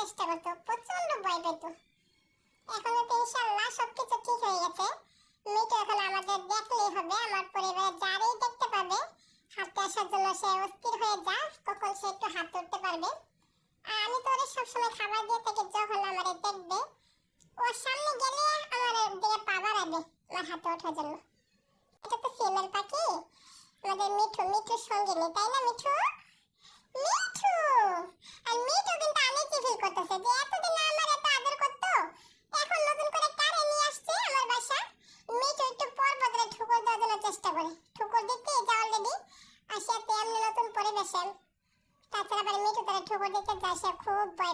চেষ্টা করতো, প্রচন্ড ভয় পেত। এখন তো ইনশাআল্লাহ সবকিছু ঠিক হয়ে গেছে। মিঠু এখন আমাদের দেখলেই হবে, আমার পরিবারের যারাই দেখতে পাবে হাঁটতে আসার জন্য সে অস্থির হয়ে যায়, তখন সে একটু হাত তুলতে পারবে। আর আমি তো ওরে সবসময় খাবার দিয়ে থাকি, যখন আমারে দেখবে ওর সামনে গেলে আমার দিকে পা বাড়াবে আমার হাতে ওঠার জন্য। এটা তো ফিমেল পাখি, আমাদের মিঠু, মিঠুর সঙ্গিনী, তাই না মিঠু? মিঠু আর মিঠু কিন্তু আনইজি ফিল করতেছে যে এতদিন আমার এত আদর করতো, এখন নতুন করে কারে নিয়ে আসছে আমার বাসা। মিঠু একটু পর বদলে ঠুকুর দেওয়ার জন্য চেষ্টা করে, ঠুকুর দিতে যা অলরেডি আসে এমনি নতুন পরিবেশে। তাছাড়া আবার মিঠু তারা ঠুকুর দিতে যায়, সে খুব ভয়